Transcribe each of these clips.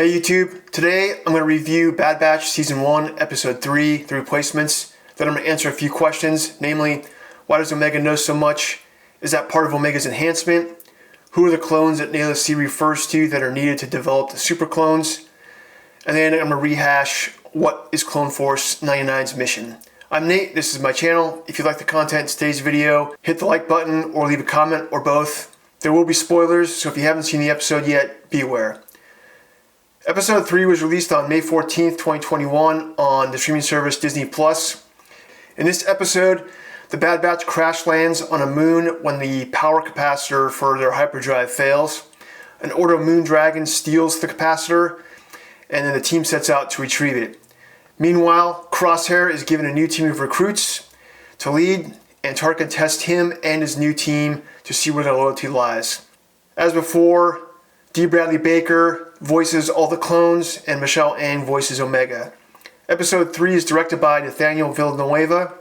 Hey YouTube, today I'm going to review Bad Batch Season 1, Episode 3, The Replacements. Then I'm going to answer a few questions, namely, why does Omega know so much? Is that part of Omega's enhancement? Who are the clones that Nayla C refers to that are needed to develop the super clones? And then I'm going to rehash what is Clone Force 99's mission. I'm Nate, this is my channel. If you like the content in today's video, hit the like button or leave a comment or both. There will be spoilers, so if you haven't seen the episode yet, be aware. Episode 3 was released on May 14th, 2021 on the streaming service Disney+. In this episode, the Bad Batch crash lands on a moon when the power capacitor for their hyperdrive fails. An Order Moon Dragon steals the capacitor, and then the team sets out to retrieve it. Meanwhile, Crosshair is given a new team of recruits to lead, and Tarkin tests him and his new team to see where their loyalty lies. As before, D. Bradley Baker voices all the clones, and Michelle Ang voices Omega. Episode 3 is directed by Nathaniel Villanueva,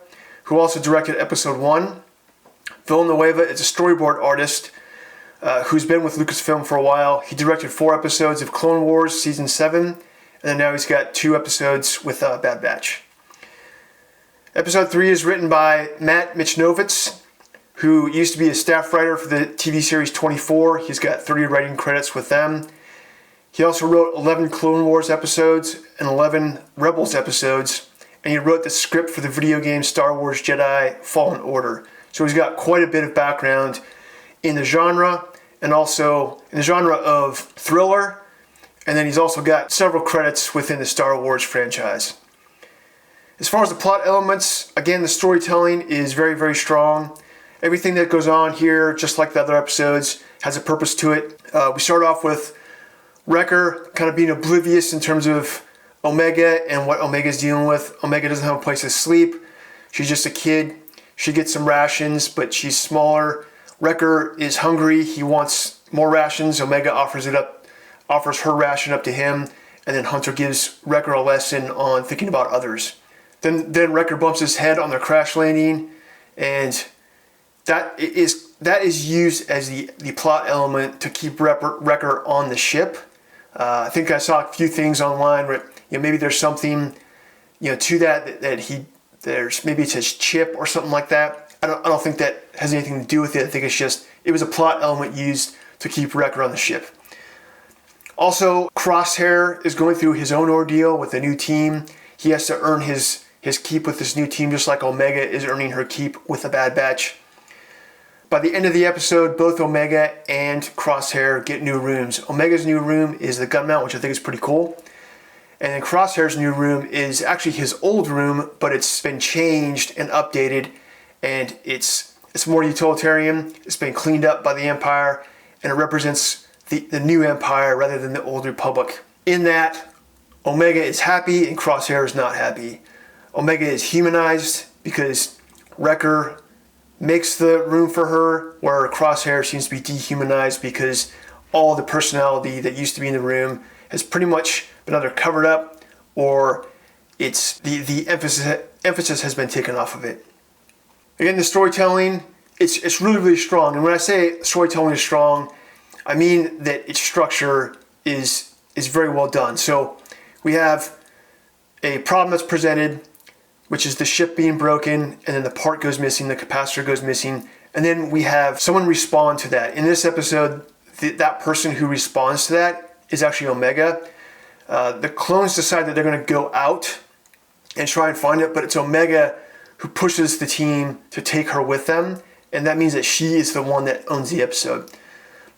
who also directed Episode 1. Villanueva is a storyboard artist who's been with Lucasfilm for a while. He directed 4 episodes of Clone Wars Season 7, and then now he's got 2 episodes with Bad Batch. Episode 3 is written by Matt Michnovitz, who used to be a staff writer for the TV series 24. He's got 30 writing credits with them. He also wrote 11 Clone Wars episodes and 11 Rebels episodes, and he wrote the script for the video game Star Wars Jedi Fallen Order. So he's got quite a bit of background in the genre, and also in the genre of thriller, and then he's also got several credits within the Star Wars franchise. As far as the plot elements, again, the storytelling is very, very strong. Everything that goes on here, just like the other episodes, has a purpose to it. We start off with Wrecker kind of being oblivious in terms of Omega and what Omega's dealing with. Omega doesn't have a place to sleep. She's just a kid. She gets some rations, but she's smaller. Wrecker is hungry. He wants more rations. Omega offers her ration up to him, and then Hunter gives Wrecker a lesson on thinking about others. Then Wrecker bumps his head on their crash landing, and that is used as the plot element to keep Wrecker on the ship. I think I saw a few things online where maybe there's something to that there's maybe it's his chip or something like that. I don't think that has anything to do with it. I think it was a plot element used to keep Wrecker on the ship. Also, Crosshair is going through his own ordeal with a new team. He has to earn his keep with this new team, just like Omega is earning her keep with the Bad Batch. By the end of the episode, both Omega and Crosshair get new rooms. Omega's new room is the gun mount, which I think is pretty cool. And then Crosshair's new room is actually his old room, but it's been changed and updated, and it's more utilitarian. It's been cleaned up by the Empire, and it represents the new Empire rather than the old Republic. In that, Omega is happy and Crosshair is not happy. Omega is humanized because Wrecker makes the room for her, where Crosshair seems to be dehumanized because all the personality that used to be in the room has pretty much been either covered up or it's the emphasis has been taken off of it. Again, the storytelling, it's really, really strong. And when I say storytelling is strong, I mean that its structure is very well done. So we have a problem that's presented, which is the ship being broken, and then the part goes missing, the capacitor goes missing, and then we have someone respond to that. In this episode, that person who responds to that is actually Omega. The clones decide that they're going to go out and try and find it, but it's Omega who pushes the team to take her with them, and that means that she is the one that owns the episode.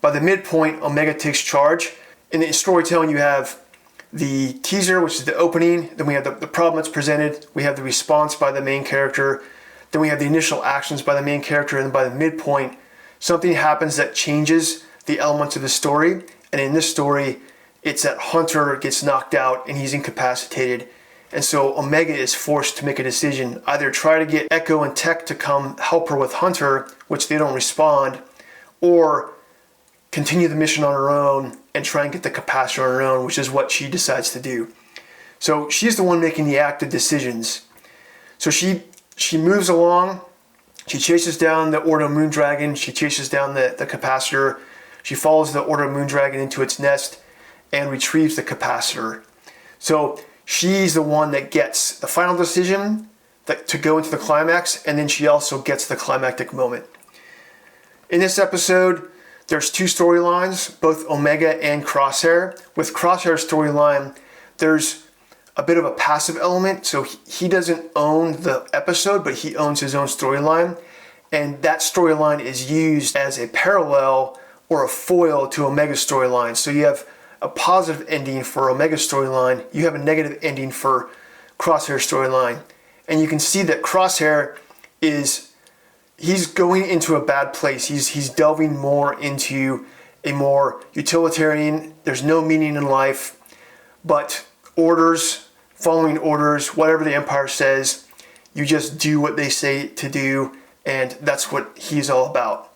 By the midpoint, Omega takes charge. In the storytelling, you have the teaser, which is the opening, then we have the problem that's presented, we have the response by the main character, then we have the initial actions by the main character, and by the midpoint, something happens that changes the elements of the story. And in this story, it's that Hunter gets knocked out and he's incapacitated. And so Omega is forced to make a decision, either try to get Echo and Tech to come help her with Hunter, which they don't respond, or continue the mission on her own and try and get the capacitor on her own, which is what she decides to do. So she's the one making the active decisions. So she moves along, she chases down the Order Moon Dragon, she chases down the capacitor, she follows the Order Moon Dragon into its nest, and retrieves the capacitor. So she's the one that gets the final decision to go into the climax, and then she also gets the climactic moment. In this episode, there's two storylines, both Omega and Crosshair. With Crosshair's storyline, there's a bit of a passive element, so he doesn't own the episode, but he owns his own storyline, and that storyline is used as a parallel or a foil to Omega's storyline. So you have a positive ending for Omega's storyline, you have a negative ending for Crosshair's storyline. And you can see that Crosshair he's going into a bad place. He's delving more into a more utilitarian, there's no meaning in life, but orders, following orders, whatever the Empire says, you just do what they say to do, and that's what he's all about.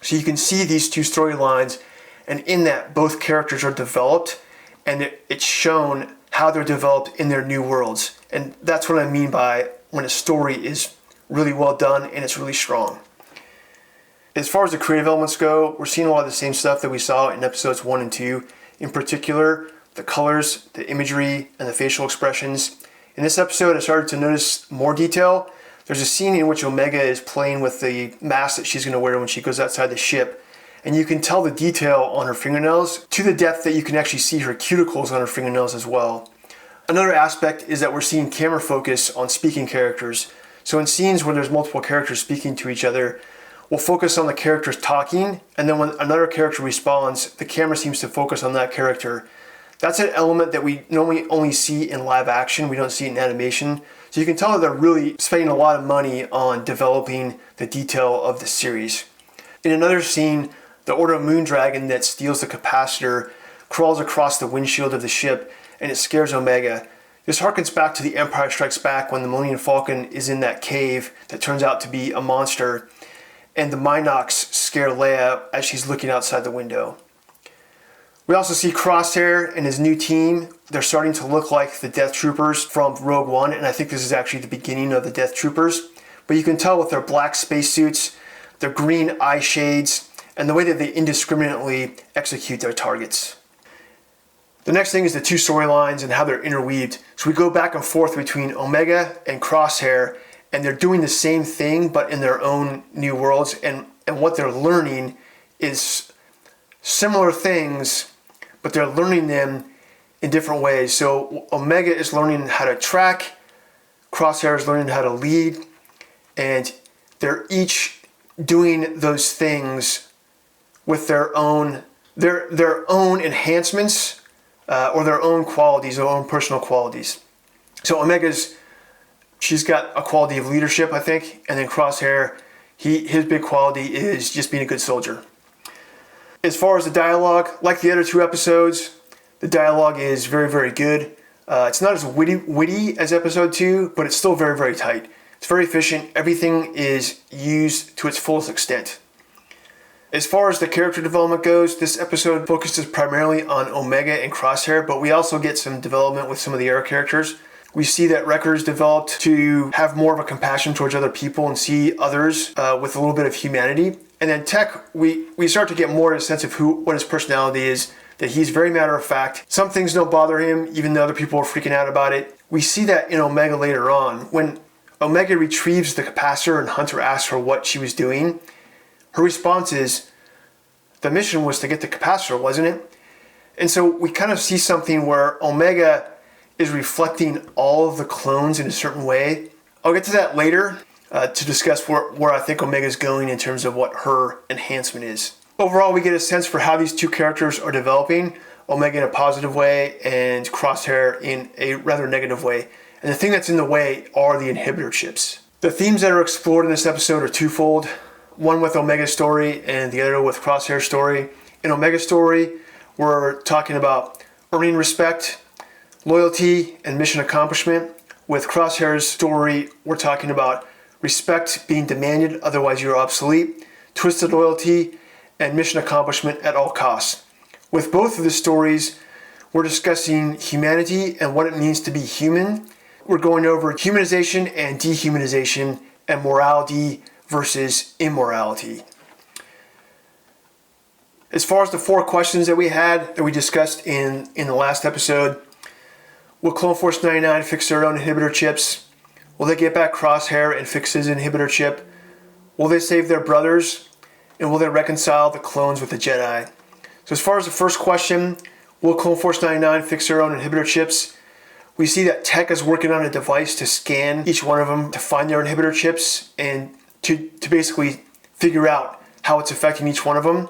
So you can see these two storylines, and in that, both characters are developed, and it's shown how they're developed in their new worlds. And that's what I mean by when a story is really well done and it's really strong. As far as the creative elements go, we're seeing a lot of the same stuff that we saw in episodes 1 and 2. In particular, the colors, the imagery, and the facial expressions. In this episode, I started to notice more detail. There's a scene in which Omega is playing with the mask that she's going to wear when she goes outside the ship. And you can tell the detail on her fingernails to the depth that you can actually see her cuticles on her fingernails as well. Another aspect is that we're seeing camera focus on speaking characters. So in scenes where there's multiple characters speaking to each other, we'll focus on the characters talking, and then when another character responds, the camera seems to focus on that character. That's an element that we normally only see in live action. We don't see it in animation. So you can tell that they're really spending a lot of money on developing the detail of the series. In another scene, the Order of Moondragon that steals the capacitor crawls across the windshield of the ship, and it scares Omega. This harkens back to the Empire Strikes Back when the Millennium Falcon is in that cave that turns out to be a monster, and the Minox scare Leia as she's looking outside the window. We also see Crosshair and his new team. They're starting to look like the Death Troopers from Rogue One, and I think this is actually the beginning of the Death Troopers. But you can tell with their black spacesuits, their green eye shades, and the way that they indiscriminately execute their targets. The next thing is the two storylines and how they're interweaved. So we go back and forth between Omega and Crosshair, and they're doing the same thing but in their own new worlds, and what they're learning is similar things, but they're learning them in different ways. So Omega is learning how to track, Crosshair is learning how to lead, and they're each doing those things with their own enhancements, or their own qualities, their own personal qualities. So she's got a quality of leadership, I think, and then Crosshair, his big quality is just being a good soldier. As far as the dialogue, like the other two episodes, the dialogue is very, very good. It's not as witty as episode 2, but it's still very, very tight. It's very efficient. Everything is used to its fullest extent. As far as the character development goes, this episode focuses primarily on Omega and Crosshair, but we also get some development with some of the other characters. We see that Wrecker is developed to have more of a compassion towards other people and see others with a little bit of humanity. And then Tech, we start to get more of a sense of what his personality is, that he's very matter of fact. Some things don't bother him, even though other people are freaking out about it. We see that in Omega later on. When Omega retrieves the capacitor and Hunter asks her what she was doing, her response is, the mission was to get the capacitor, wasn't it? And so we kind of see something where Omega is reflecting all of the clones in a certain way. I'll get to that later to discuss where I think Omega's going in terms of what her enhancement is. Overall, we get a sense for how these two characters are developing, Omega in a positive way and Crosshair in a rather negative way. And the thing that's in the way are the inhibitor chips. The themes that are explored in this episode are twofold. One with Omega's story and the other with Crosshair's story. In Omega's story, we're talking about earning respect, loyalty, and mission accomplishment. With Crosshair's story, we're talking about respect being demanded, otherwise you're obsolete, twisted loyalty, and mission accomplishment at all costs. With both of the stories, we're discussing humanity and what it means to be human. We're going over humanization and dehumanization and morality versus immorality. As far as the 4 questions that we discussed in the last episode, will Clone Force 99 fix their own inhibitor chips? Will they get back Crosshair and fix his inhibitor chip? Will they save their brothers? And will they reconcile the clones with the Jedi? So as far as the first question, will Clone Force 99 fix their own inhibitor chips? We see that Tech is working on a device to scan each one of them to find their inhibitor chips and to basically figure out how it's affecting each one of them.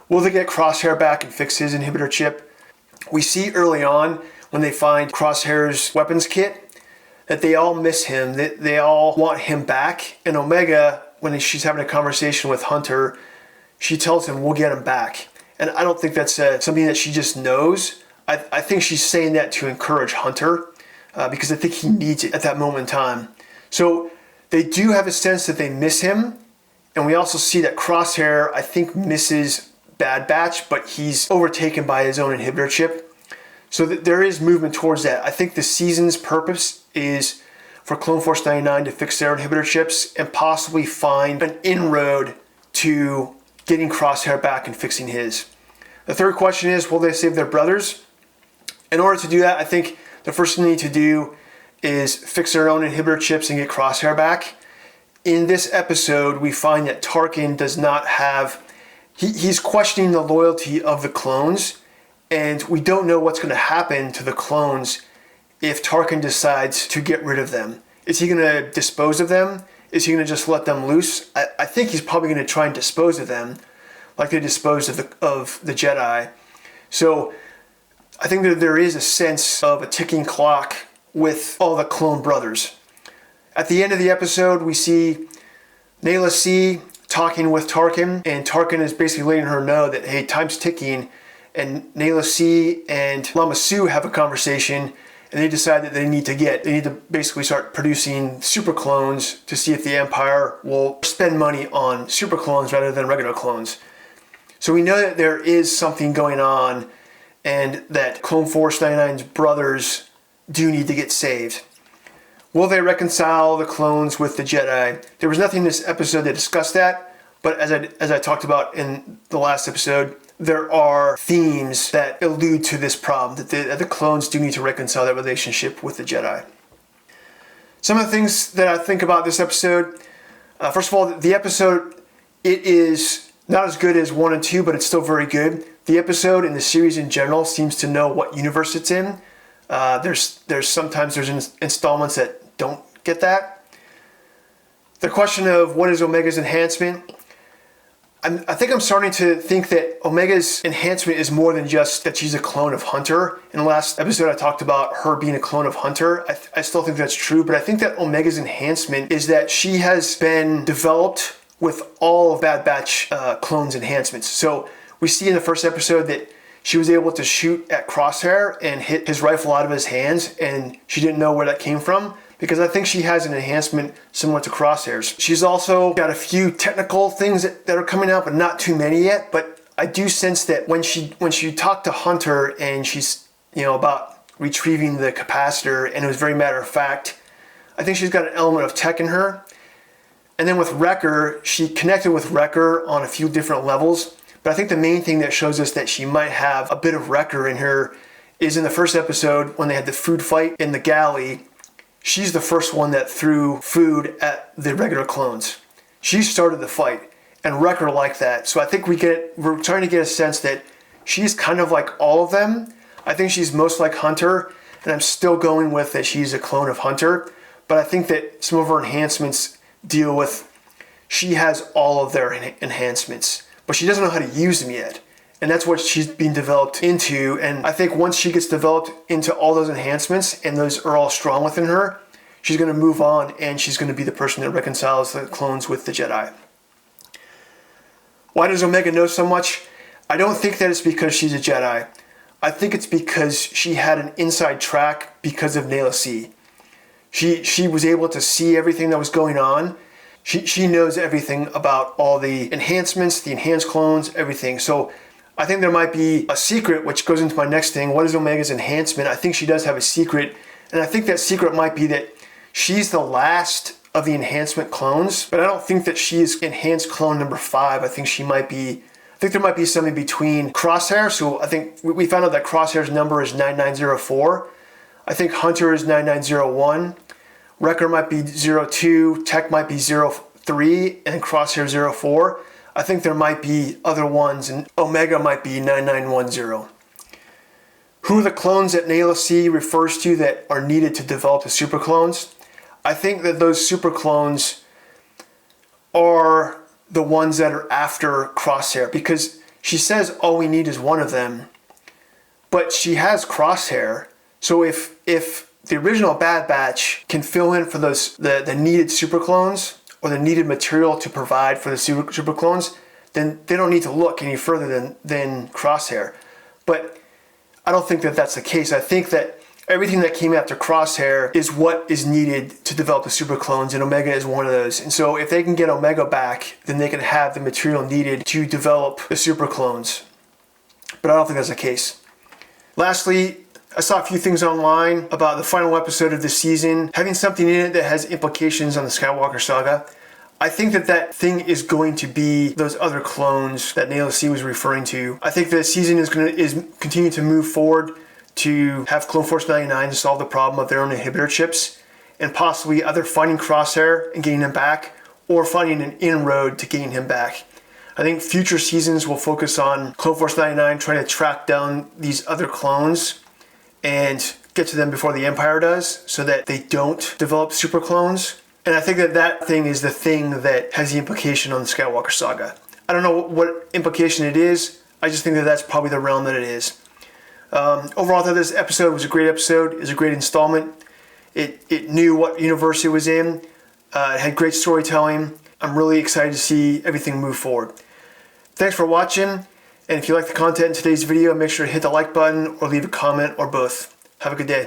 Will they get Crosshair back and fix his inhibitor chip? We see early on when they find Crosshair's weapons kit that they all miss him, that they all want him back. And Omega, when she's having a conversation with Hunter, she tells him, we'll get him back. And I don't think that's something that she just knows. I think she's saying that to encourage Hunter because I think he needs it at that moment in time. So they do have a sense that they miss him. And we also see that Crosshair, I think, misses Bad Batch, but he's overtaken by his own inhibitor chip. So there is movement towards that. I think the season's purpose is for Clone Force 99 to fix their inhibitor chips and possibly find an inroad to getting Crosshair back and fixing his. The third question is, will they save their brothers? In order to do that, I think the first thing they need to do is fix their own inhibitor chips and get Crosshair back. In this episode, we find that Tarkin does not have... He's questioning the loyalty of the clones, and we don't know what's going to happen to the clones if Tarkin decides to get rid of them. Is he going to dispose of them? Is he going to just let them loose? I think he's probably going to try and dispose of them like they disposed of the Jedi. So I think that there is a sense of a ticking clock with all the clone brothers. At the end of the episode, we see Nayla C talking with Tarkin, and Tarkin is basically letting her know that, hey, time's ticking, and Nayla C and Lama Su have a conversation, and they decide that they need to basically start producing super clones to see if the Empire will spend money on super clones rather than regular clones. So we know that there is something going on, and that Clone Force 99's brothers do need to get saved. Will they reconcile the clones with the Jedi? There was nothing in this episode that discussed that, but as I talked about in the last episode, there are themes that allude to this problem, that the clones do need to reconcile that relationship with the Jedi. Some of the things that I think about this episode, first of all, the episode, it is not as good as 1 and 2, but it's still very good. The episode and the series in general seems to know what universe it's in. There's sometimes installments that don't get that. The question of what is Omega's enhancement, I think I'm starting to think that Omega's enhancement is more than just that she's a clone of Hunter. In the last episode, I talked about her being a clone of Hunter. I still think that's true, but I think that Omega's enhancement is that she has been developed with all of Bad Batch clones' enhancements. So we see in the first episode that she was able to shoot at Crosshair and hit his rifle out of his hands, and she didn't know where that came from, because I think she has an enhancement similar to Crosshair's. She's also got a few technical things that are coming out, but not too many yet. But I do sense that when she talked to Hunter and she's, about retrieving the capacitor, and it was very matter of fact, I think she's got an element of tech in her. And then with Wrecker, she connected with Wrecker on a few different levels. But I think the main thing that shows us that she might have a bit of Wrecker in her is in the first episode when they had the food fight in the galley. She's the first one that threw food at the regular clones. She started the fight, and Wrecker liked that. So I think we're trying to get a sense that she's kind of like all of them. I think she's most like Hunter, and I'm still going with that she's a clone of Hunter. But I think that some of her enhancements deal with, she has all of their enhancements, but she doesn't know how to use them yet. And that's what she's being developed into. And I think once she gets developed into all those enhancements and those are all strong within her, she's going to move on and she's going to be the person that reconciles the clones with the Jedi. Why does Omega know so much? I don't think that it's because she's a Jedi. I think it's because she had an inside track because of Nayla C. She was able to see everything that was going on. She knows everything about all the enhancements, the enhanced clones, everything. So I think there might be a secret, which goes into my next thing. What is Omega's enhancement? I think she does have a secret. And I think that secret might be that she's the last of the enhancement clones. But I don't think that she is enhanced clone number 5. I think she might be I think there might be something between Crosshair. So I think we found out that Crosshair's number is 9904. I think Hunter is 9901. Wrecker might be 02. Tech might be 03. And Crosshair 04. I think there might be other ones, and Omega might be 9910. Who are the clones that Nayla C refers to that are needed to develop the super clones? I think that those super clones are the ones that are after Crosshair, because she says all we need is one of them, but she has Crosshair. So if the original Bad Batch can fill in for those the needed super clones or the needed material to provide for the super clones, then they don't need to look any further than Crosshair. But I don't think that that's the case. I think that everything that came after Crosshair is what is needed to develop the super clones, and Omega is one of those. And so if they can get Omega back, then they can have the material needed to develop the super clones. But I don't think that's the case. Lastly, I saw a few things online about the final episode of this season having something in it that has implications on the Skywalker saga. I think that thing is going to be those other clones that Nayla C was referring to. I think the season is continue to move forward to have Clone Force 99 to solve the problem of their own inhibitor chips, and possibly either finding Crosshair and getting him back, or finding an inroad to getting him back. I think future seasons will focus on Clone Force 99 trying to track down these other clones and get to them before the Empire does, so that they don't develop super clones. And I think that thing is the thing that has the implication on the Skywalker saga. I don't know what implication it is. I just think that that's probably the realm that it is. Overall, I thought this episode was a great episode. It was a great installment. It knew what universe it was in. It had great storytelling. I'm really excited to see everything move forward. Thanks for watching. And if you like the content in today's video, make sure to hit the like button or leave a comment or both. Have a good day.